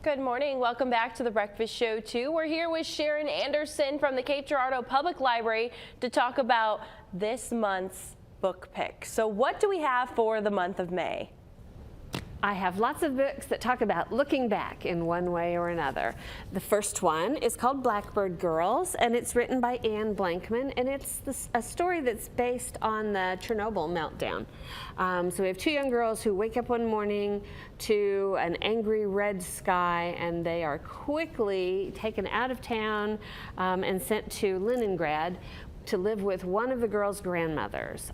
Good morning. Welcome back to the Breakfast Show 2. We're here with Sharon Anderson from the Cape Girardeau Public Library to talk about this month's book pick. So what do we have for the month of May? I have lots of books that talk about looking back in one way or another. The first one is called Blackbird Girls, and it's written by Anne Blankman, and it's a story that's based on the Chernobyl meltdown. So we have two young girls who wake up one morning to an angry red sky, and they are quickly taken out of town and sent to Leningrad to live with one of the girls' grandmothers.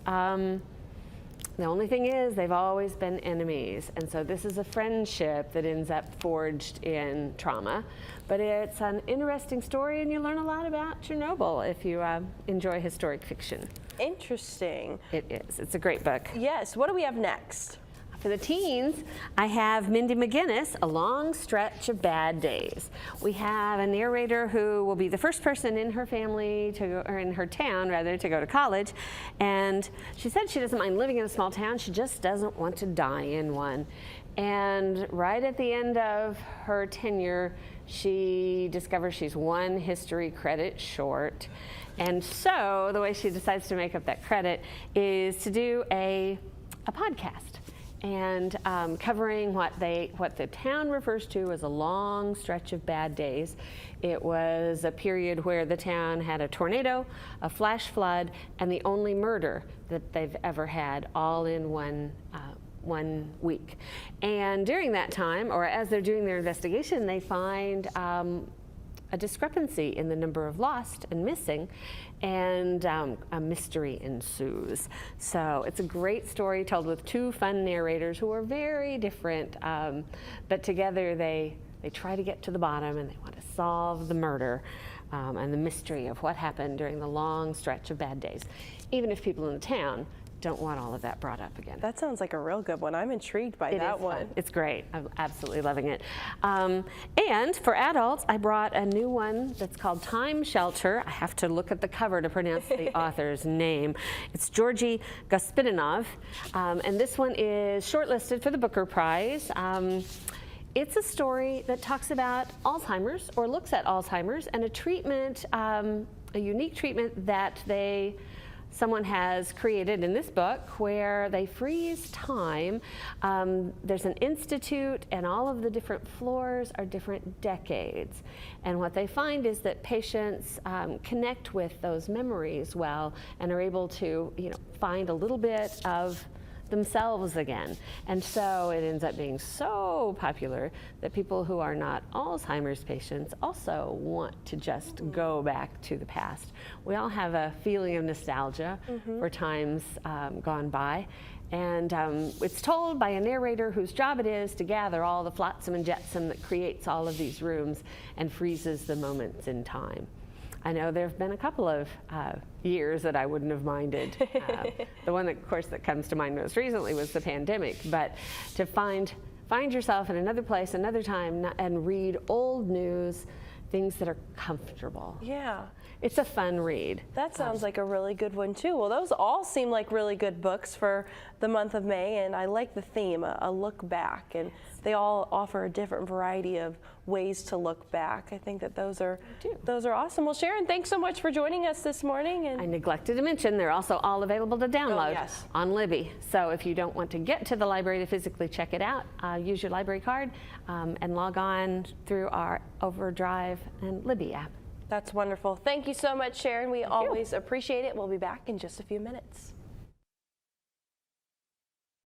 The only thing is they've always been enemies, and so this is a friendship that ends up forged in trauma. But it's an interesting story, and you learn a lot about Chernobyl if you enjoy historic fiction. Interesting. It is. It's a great book. Yes. What do we have next? For the teens, I have Mindy McGinnis, A Long Stretch of Bad Days. We have a narrator who will be the first person in her family to go, or in her town rather, to go to college. And she said she doesn't mind living in a small town, she just doesn't want to die in one. And right at the end of her tenure, she discovers she's one history credit short. And so the way she decides to make up that credit is to do a podcast. And covering what the town refers to as a long stretch of bad days. It was a period where the town had a tornado, a flash flood, and the only murder that they've ever had, all in one week. And during that time, or as they're doing their investigation, they find a discrepancy in the number of lost and missing, and a mystery ensues. So it's a great story told with two fun narrators who are very different, but together they try to get to the bottom, and they want to solve the murder and the mystery of what happened during the long stretch of bad days, even if people in the town don't want all of that brought up again. That sounds like a real good one. I'm intrigued by that one. Fun. It's great. I'm absolutely loving it. And for adults, I brought a new one that's called Time Shelter. I have to look at the cover to pronounce the author's name. It's Georgi Gospidanov, and this one is shortlisted for the Booker Prize. It's a story that talks about Alzheimer's, or looks at Alzheimer's, and a treatment, a unique treatment that someone has created in this book where they freeze time. There's an institute, and all of the different floors are different decades. And what they find is that patients connect with those memories well and are able to, find a little bit of themselves again. And so it ends up being so popular that people who are not Alzheimer's patients also want to just go back to the past. We all have a feeling of nostalgia for times gone by. And it's told by a narrator whose job it is to gather all the flotsam and jetsam that creates all of these rooms and freezes the moments in time. I know there have been a couple of years that I wouldn't have minded. The one, of course, that comes to mind most recently was the pandemic. But to find yourself in another place, another time, and read old news, things that are comfortable. Yeah. It's a fun read. That sounds like a really good one, too. Well, those all seem like really good books for the month of May, and I like the theme, a look back. And they all offer a different variety of ways to look back. I think that those are awesome. Well, Sharon, thanks so much for joining us this morning. And I neglected to mention they're also all available to download on Libby. So if you don't want to get to the library to physically check it out, use your library card and log on through our Overdrive and Libby app. That's wonderful. Thank you so much, Sharon. We always appreciate it. We'll be back in just a few minutes.